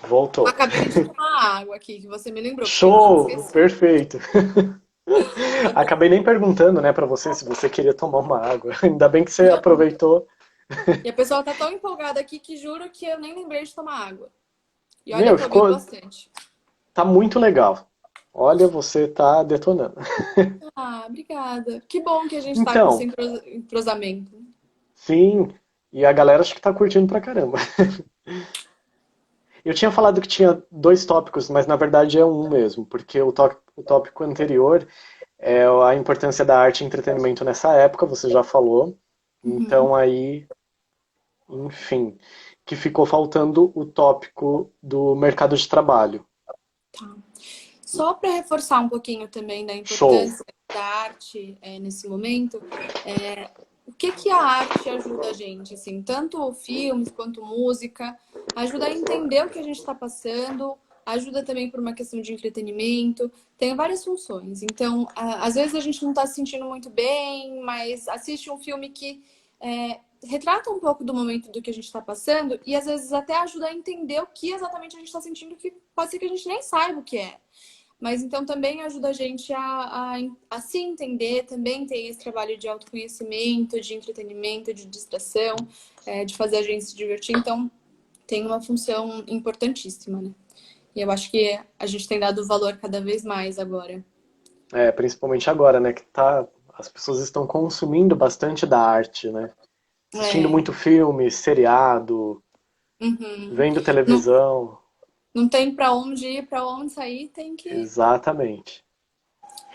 Voltou. Acabei de tomar água aqui, que você me lembrou, porque eu tinha Show! esquecido. Perfeito. Acabei nem perguntando, né, pra você se você queria tomar uma água. Ainda bem que você Não. aproveitou. E a pessoa tá tão empolgada aqui que juro que eu nem lembrei de tomar água. E olha Meu, que eu bebo ficou. bastante. Tá muito legal. Olha, você tá detonando. Ah, obrigada. Que bom que a gente tá com esse Então, entrosamento. sim. E a galera acho que tá curtindo pra caramba. Eu tinha falado que tinha dois tópicos, mas na verdade é um mesmo, porque o tópico anterior é a importância da arte e entretenimento nessa época, você já falou. Uhum. Então aí, enfim, que ficou faltando o tópico do mercado de trabalho. Tá. Só para reforçar um pouquinho também da Show. importância da arte nesse momento, o que que a arte ajuda a gente, assim, tanto filmes quanto música, ajuda a entender o que a gente está passando, ajuda também por uma questão de entretenimento, tem várias funções. Então, às vezes a gente não está se sentindo muito bem, mas assiste um filme que retrata um pouco do momento do que a gente está passando e às vezes até ajuda a entender o que exatamente a gente está sentindo, que pode ser que a gente nem saiba o que é. Mas então também ajuda a gente a se entender, também tem esse trabalho de autoconhecimento, de entretenimento, de distração, de fazer a gente se divertir. Então tem uma função importantíssima, né? E eu acho que a gente tem dado valor cada vez mais agora. É, principalmente agora, né, que tá, as pessoas estão consumindo bastante da arte, né? Assistindo É, muito filme, seriado, uhum. vendo Não, televisão. não tem para onde ir, para onde sair, tem que Exatamente.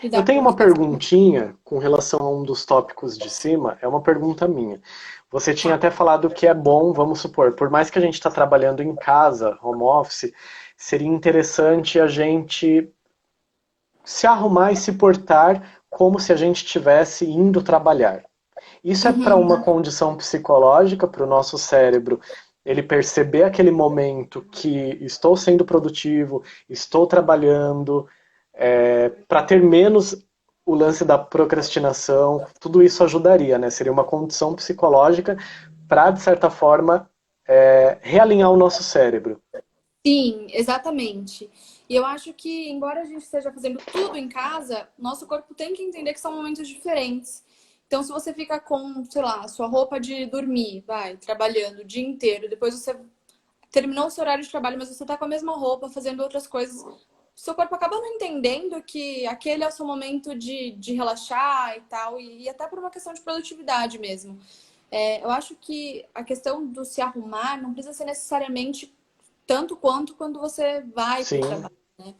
Eu lidar tenho com o uma que tem. perguntinha com relação a um dos tópicos de cima, é uma pergunta minha. Você tinha Tá. até falado que é bom, vamos supor, por mais que a gente está trabalhando em casa, home office, seria interessante a gente se arrumar e se portar como se a gente estivesse indo trabalhar. Isso é para uma Uhum. condição psicológica, para o nosso cérebro ele perceber aquele momento que estou sendo produtivo, estou trabalhando, para ter menos o lance da procrastinação, tudo isso ajudaria, né? Seria uma condição psicológica para, de certa forma, realinhar o nosso cérebro. Sim, exatamente. E eu acho que, embora a gente esteja fazendo tudo em casa, nosso corpo tem que entender que são momentos diferentes. Então, se você fica com, sei lá, sua roupa de dormir, vai, trabalhando o dia inteiro, depois você terminou o seu horário de trabalho, mas você tá com a mesma roupa, fazendo outras coisas, seu corpo acaba não entendendo que aquele é o seu momento de relaxar e tal, e até por uma questão de produtividade mesmo. Eu acho que a questão do se arrumar não precisa ser necessariamente tanto quanto quando você vai para o Sim, trabalho, né?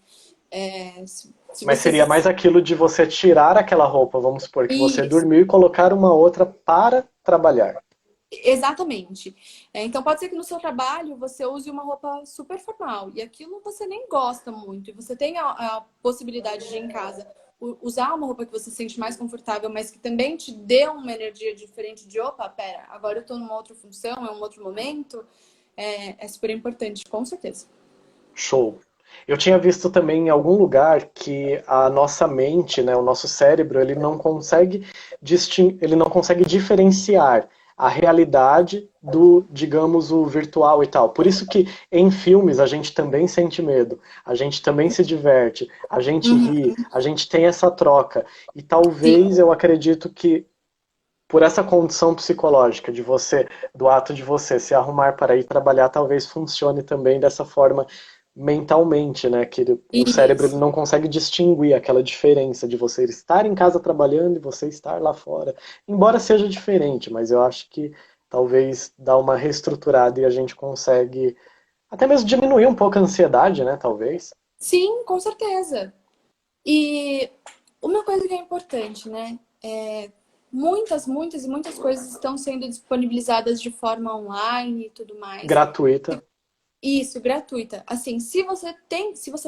Se mas você seria se... mais aquilo de você tirar aquela roupa, vamos supor, que você Isso, dormiu e colocar uma outra para trabalhar. exatamente. Então pode ser que no seu trabalho você use uma roupa super formal e aquilo você nem gosta muito, e você tem a possibilidade de em casa usar uma roupa que você se sente mais confortável, mas que também te dê uma energia diferente de opa, pera, agora eu tô numa outra função, é um outro momento, é super importante, com certeza. Show. Eu tinha visto também em algum lugar que a nossa mente, né, o nosso cérebro, ele não consegue diferenciar a realidade do, digamos, o virtual e tal. Por isso que em filmes a gente também sente medo, a gente também se diverte, a gente ri, Uhum. a gente tem essa troca. E talvez Sim. eu acredito que por essa condição psicológica de você, do ato de você se arrumar para ir trabalhar, talvez funcione também dessa forma mentalmente, né? Que o cérebro ele Isso. não consegue distinguir aquela diferença de você estar em casa trabalhando e você estar lá fora. Embora seja diferente, mas eu acho que talvez dá uma reestruturada e a gente consegue até mesmo diminuir um pouco a ansiedade, né? Talvez. Sim, com certeza. E uma coisa que é importante, né? Muitas e muitas coisas estão sendo disponibilizadas de forma online e tudo mais. Gratuita. Isso, gratuita. Assim, se você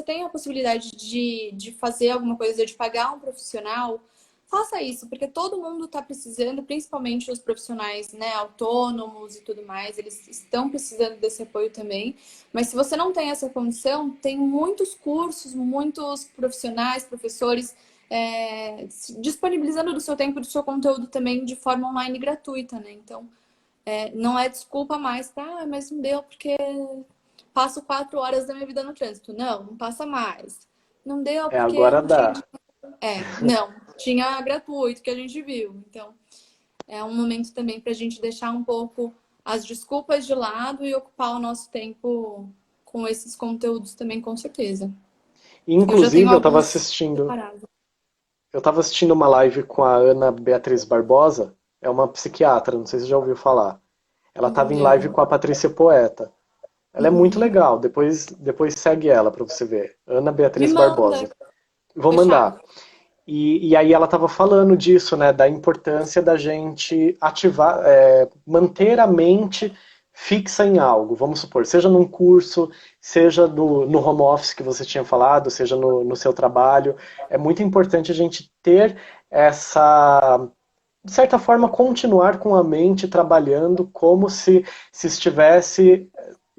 tem a possibilidade de fazer alguma coisa, de pagar um profissional, faça isso, porque todo mundo está precisando, principalmente os profissionais, né, autônomos e tudo mais, eles estão precisando desse apoio também. Mas se você não tem essa condição, tem muitos cursos, muitos profissionais, professores, disponibilizando do seu tempo, do seu conteúdo também de forma online gratuita, né? Então, não é desculpa mais, tá? Mas não deu porque passo 4 horas da minha vida no trânsito. Não, não passa mais. Não deu É, porque agora não tinha. dá. Não, tinha gratuito que a gente viu. Então, é um momento também para a gente deixar um pouco as desculpas de lado e ocupar o nosso tempo com esses conteúdos também, com certeza. Eu já tenho Inclusive, alguns separados. eu estava assistindo uma live com a Ana Beatriz Barbosa, é uma psiquiatra, não sei se você já ouviu falar. Ela estava em live Não. com a Patrícia Poeta. Ela é muito Uhum. legal, depois segue ela para você ver. Ana Me Beatriz manda. Barbosa. Vou Fechado. mandar. E aí ela estava falando disso, né, da importância da gente ativar, manter a mente fixa em algo. Vamos supor, seja num curso, seja no home office que você tinha falado, seja no seu trabalho. É muito importante a gente ter essa, de certa forma, continuar com a mente trabalhando como se estivesse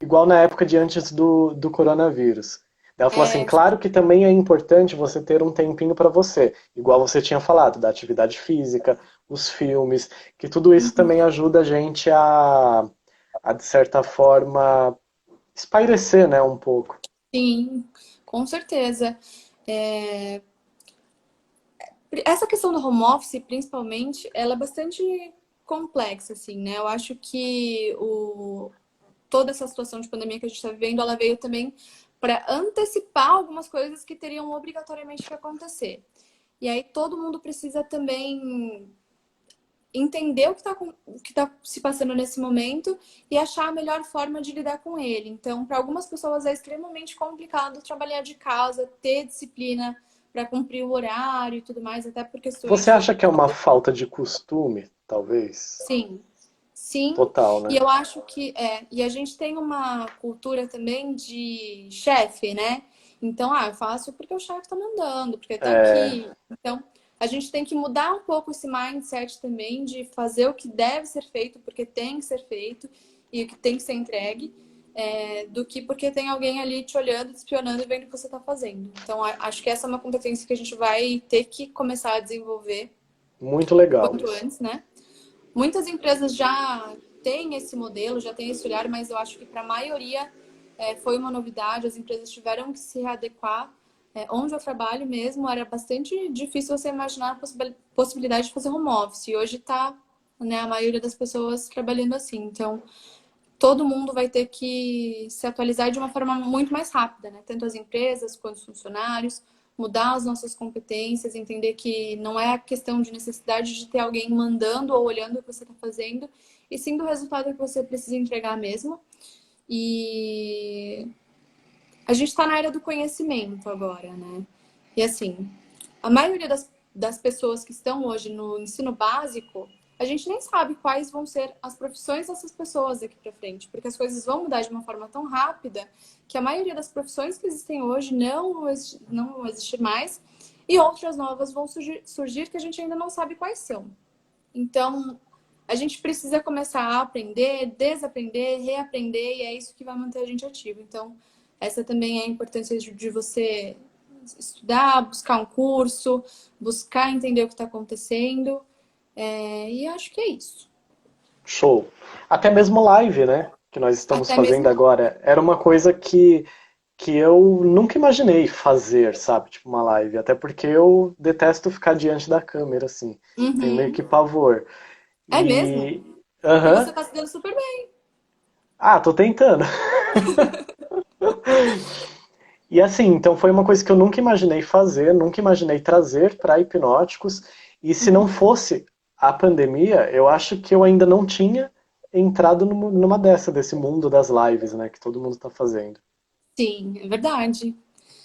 igual na época de antes do coronavírus. Ela falou assim, É, claro que também é importante você ter um tempinho para você, igual você tinha falado, da atividade física, os filmes, que tudo isso também ajuda a gente de certa forma, espairecer, né, um pouco. sim, com certeza. É, essa questão do home office, principalmente, ela é bastante complexa, assim, né? Eu acho que toda essa situação de pandemia que a gente está vivendo, ela veio também para antecipar algumas coisas que teriam obrigatoriamente que acontecer. E aí todo mundo precisa também entender o que tá se passando nesse momento e achar a melhor forma de lidar com ele. Então, para algumas pessoas é extremamente complicado trabalhar de casa, ter disciplina para cumprir o horário e tudo mais, até por questões Você de acha que é uma falta de costume, talvez? sim, sim. Total, E né? eu acho que e a gente tem uma cultura também de chefe, né? Então, eu faço porque o chefe tá mandando, porque tá É, aqui. Então, a gente tem que mudar um pouco esse mindset também de fazer o que deve ser feito, porque tem que ser feito e o que tem que ser entregue, do que porque tem alguém ali te olhando, te espionando e vendo o que você tá fazendo. Então, acho que essa é uma competência que a gente vai ter que começar a desenvolver muito legal quanto isso. antes, né? Muitas empresas já têm esse modelo, já têm esse olhar, mas eu acho que para a maioria foi uma novidade. As empresas tiveram que se readequar. Onde eu trabalho mesmo, era bastante difícil você imaginar a possibilidade de fazer home office. E hoje está, né, a maioria das pessoas trabalhando assim. Então, todo mundo vai ter que se atualizar de uma forma muito mais rápida, né? Tanto as empresas quanto os funcionários, mudar as nossas competências, entender que não é a questão de necessidade de ter alguém mandando ou olhando o que você está fazendo, e sim do resultado que você precisa entregar mesmo. E a gente está na era do conhecimento agora, né? E assim, a maioria das pessoas que estão hoje no ensino básico, a gente nem sabe quais vão ser as profissões dessas pessoas daqui para frente, porque as coisas vão mudar de uma forma tão rápida que a maioria das profissões que existem hoje não vão existir mais e outras novas vão surgir que a gente ainda não sabe quais são. Então, a gente precisa começar a aprender, desaprender, reaprender, e é isso que vai manter a gente ativo. Então, essa também é a importância de você estudar, buscar um curso, buscar entender o que está acontecendo. E acho que é isso. Show. Até mesmo live, né? Que nós estamos Até fazendo mesmo. agora. Era uma coisa que eu nunca imaginei fazer, sabe? Tipo uma live. Até porque eu detesto ficar diante da câmera, assim. Tenho meio que Uhum. pavor. É mesmo? E. E você Aham. está se dando super bem. Ah, tô tentando. E assim, então foi uma coisa que eu nunca imaginei fazer, nunca imaginei trazer para hipnóticos. E se não Uhum. fosse a pandemia, eu acho que eu ainda não tinha entrado numa desse mundo das lives, né, que todo mundo está fazendo. Sim, é verdade.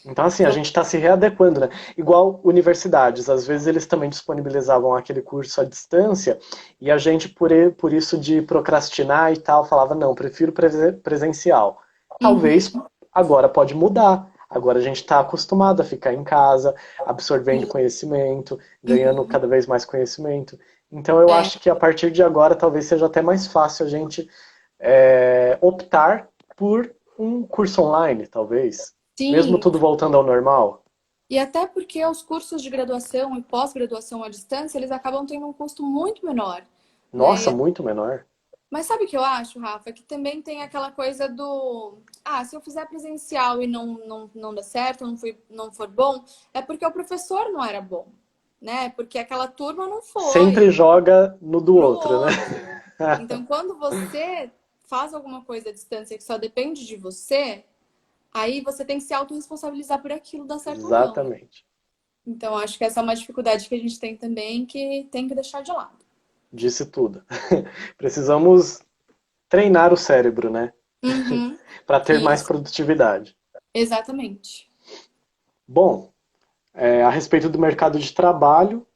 Então, assim, a Então, gente está se readequando, né? Igual universidades, às vezes eles também disponibilizavam aquele curso à distância e a gente, por isso de procrastinar e tal, falava, não, prefiro presencial. uhum. Talvez agora pode mudar. Agora a gente está acostumado a ficar em casa, absorvendo Sim. conhecimento, ganhando Uhum. cada vez mais conhecimento. Então eu É, acho que a partir de agora talvez seja até mais fácil a gente optar por um curso online, talvez. Mesmo sim. tudo voltando ao normal. E até porque os cursos de graduação e pós-graduação à distância, eles acabam tendo um custo muito menor, Nossa, né? muito menor. Mas sabe o que eu acho, Rafa? Que também tem aquela coisa do... Ah, se eu fizer presencial e não der certo, não for bom, é porque o professor não era bom, né? Porque aquela turma não Sempre foi joga no do pro outro, né? outro. Então, quando você faz alguma coisa à distância que só depende de você, aí você tem que se autorresponsabilizar por aquilo dar certo ou não, né? Exatamente. Então, acho que essa é uma dificuldade que a gente tem também, que tem que deixar de lado. Disse tudo. Precisamos treinar o cérebro, né? Uhum, Para ter mais isso, produtividade. exatamente. Bom, a respeito do mercado de trabalho,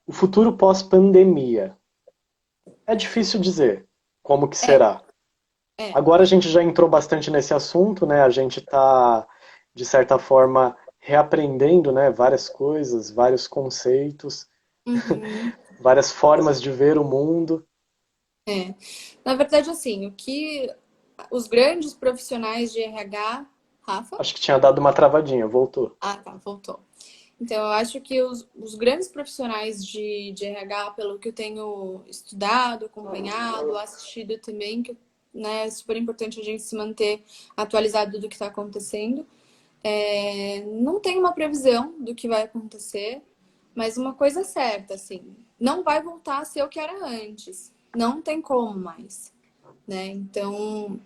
o futuro pós-pandemia. É difícil dizer como que É, será. é. Agora a gente já entrou bastante nesse assunto, né? A gente está, de certa forma, reaprendendo, né? Várias coisas, vários conceitos, Uhum, várias formas de ver o mundo. é. Na verdade, assim, o que os grandes profissionais de RH, Rafa? Acho que tinha dado uma travadinha, voltou. Ah, tá, voltou. Então, eu acho que os grandes profissionais de RH, pelo que eu tenho estudado, acompanhado, assistido também, que né, é super importante a gente se manter atualizado do que está acontecendo. Não tem uma previsão do que vai acontecer, mas uma coisa é certa, assim, não vai voltar a ser o que era antes. Não tem como mais, né? Então,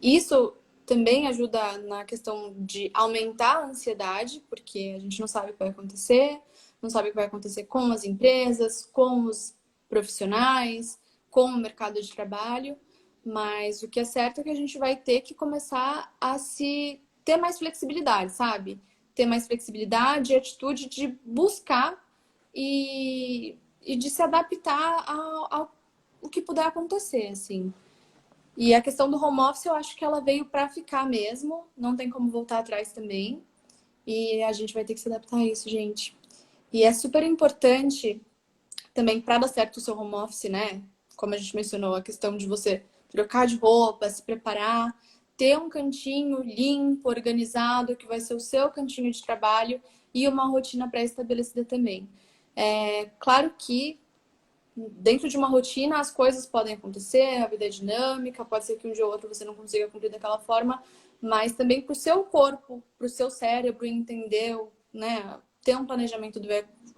isso também ajuda na questão de aumentar a ansiedade, porque a gente não sabe o que vai acontecer, não sabe o que vai acontecer com as empresas, com os profissionais, com o mercado de trabalho, mas o que é certo é que a gente vai ter que começar a se ter mais flexibilidade, sabe? Ter mais flexibilidade e atitude de buscar e de se adaptar ao o que puder acontecer, assim. E a questão do home office, eu acho que ela veio para ficar mesmo. Não tem como voltar atrás também. E a gente vai ter que se adaptar a isso, gente. E é super importante também para dar certo o seu home office, né? Como a gente mencionou, a questão de você trocar de roupa, se preparar, ter um cantinho limpo, organizado, que vai ser o seu cantinho de trabalho e uma rotina pré-estabelecida também. É claro que dentro de uma rotina as coisas podem acontecer, a vida é dinâmica, pode ser que um dia ou outro você não consiga cumprir daquela forma, mas também para o seu corpo, para o seu cérebro entender, né, ter um planejamento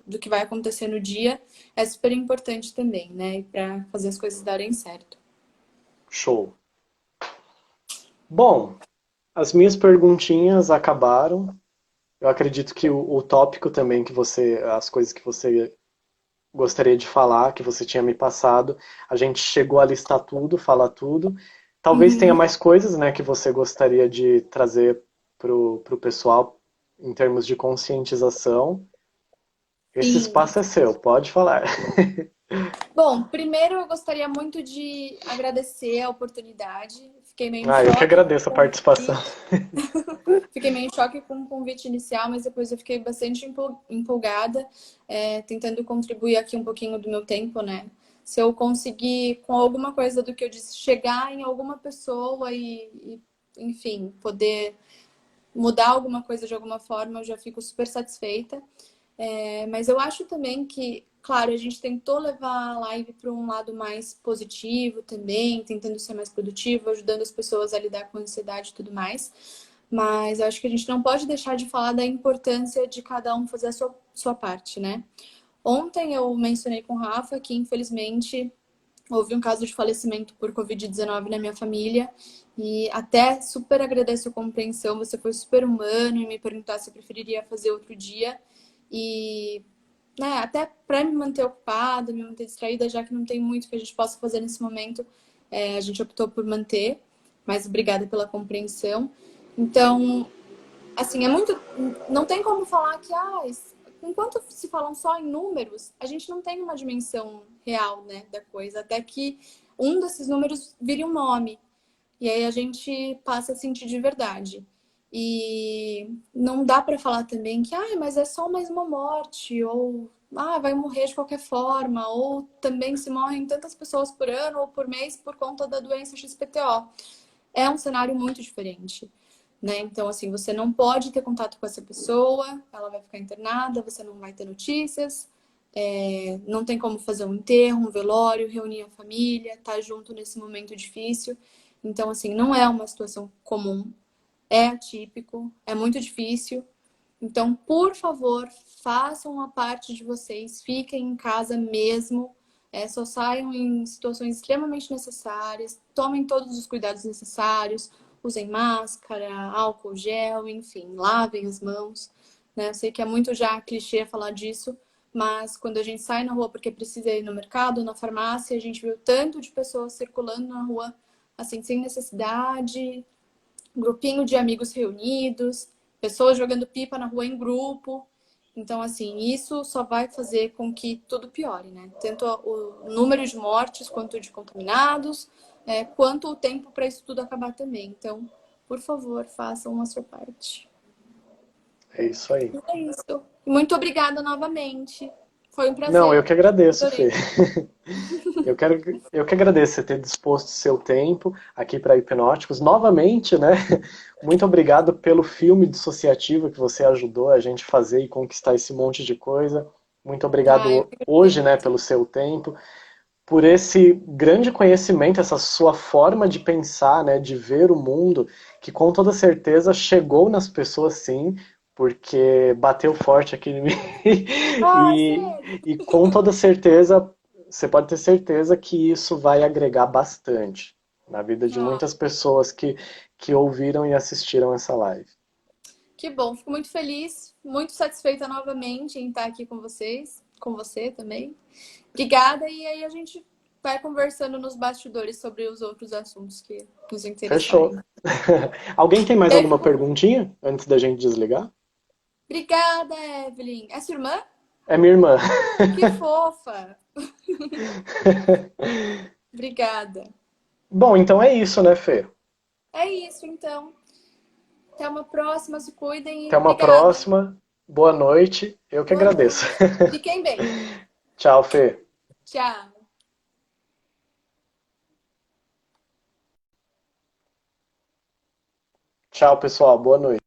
do que vai acontecer no dia é super importante também, né, para fazer as coisas darem certo. Show. Bom, as minhas perguntinhas acabaram. Eu acredito que o tópico também que você, as coisas que você gostaria de falar, que você tinha me passado, a gente chegou a listar tudo, falar tudo. Talvez tenha Uhum. mais coisas, né, que você gostaria de trazer pro pessoal em termos de conscientização. Esse Sim. espaço é seu, pode falar. Bom, primeiro eu gostaria muito de agradecer a oportunidade. Fiquei meio em Ah, eu que choque agradeço a com o participação. convite. Fiquei meio em choque com o convite inicial, mas depois eu fiquei bastante empolgada, tentando contribuir aqui um pouquinho do meu tempo, né? Se eu conseguir, com alguma coisa do que eu disse, chegar em alguma pessoa enfim, poder mudar alguma coisa de alguma forma, eu já fico super satisfeita. Mas eu acho também que, claro, a gente tentou levar a live para um lado mais positivo também, tentando ser mais produtivo, ajudando as pessoas a lidar com ansiedade e tudo mais. Mas eu acho que a gente não pode deixar de falar da importância de cada um fazer a sua parte, né? Ontem eu mencionei com o Rafa que, infelizmente, houve um caso de falecimento por Covid-19 na minha família. E até super agradeço a compreensão, você foi super humano e me perguntar se eu preferiria fazer outro dia. E né, até para me manter ocupada, me manter distraída, já que não tem muito que a gente possa fazer nesse momento, a gente optou por manter. Mas obrigada pela compreensão. Então, assim, é muito. Não tem como falar que, enquanto se falam só em números, a gente não tem uma dimensão real, né, da coisa, até que um desses números vire um nome. E aí a gente passa a sentir de verdade. E não dá para falar também que, mas é só mais uma morte, ou vai morrer de qualquer forma, ou também se morrem tantas pessoas por ano ou por mês por conta da doença XPTO. É um cenário muito diferente, né? Então, assim, você não pode ter contato com essa pessoa, ela vai ficar internada, você não vai ter notícias, não tem como fazer um enterro, um velório, reunir a família, estar junto nesse momento difícil. Então, assim, não é uma situação comum, é atípico, é muito difícil. Então, por favor, façam a parte de vocês, fiquem em casa mesmo, só saiam em situações extremamente necessárias, tomem todos os cuidados necessários, usem máscara, álcool gel, enfim, lavem as mãos, né? Eu sei que é muito já clichê falar disso, mas quando a gente sai na rua porque precisa ir no mercado, na farmácia, a gente viu tanto de pessoas circulando na rua, assim, sem necessidade, grupinho de amigos reunidos, pessoas jogando pipa na rua em grupo. Então, assim, isso só vai fazer com que tudo piore, né? Tanto o número de mortes, quanto de contaminados, quanto o tempo para isso tudo acabar também. Então, por favor, façam a sua parte. É isso aí. É isso. Muito obrigada novamente. Foi um Não, eu prazer. que agradeço, Adorei. Fê. Eu que agradeço você ter disposto seu tempo aqui para Hipnóticos. Novamente, né? Muito obrigado pelo filme dissociativo que você ajudou a gente fazer e conquistar esse monte de coisa. Muito Eu obrigado que hoje, agradeço. né, pelo seu tempo, por esse grande conhecimento, essa sua forma de pensar, né, de ver o mundo, que com toda certeza chegou nas pessoas sim, porque bateu forte aqui em mim. Ai, E, sério. e com toda certeza, você pode ter certeza que isso vai agregar bastante na vida de Ah, muitas pessoas que ouviram e assistiram essa live. que bom, fico muito feliz, muito satisfeita novamente em estar aqui com vocês, com você também. Obrigada, e aí a gente vai conversando nos bastidores sobre os outros assuntos que nos interessarem. Fechou. Alguém tem mais Beijo. alguma perguntinha antes da gente desligar? Obrigada, Evelyn. É sua irmã? É minha irmã. Que fofa. Obrigada. Bom, então é isso, né, Fê? É isso, então. Até uma próxima, se cuidem Até e uma obrigada. próxima. Boa noite. Eu que Boa agradeço. noite. Fiquem bem. Tchau, Fê. Tchau. Tchau, pessoal. Boa noite.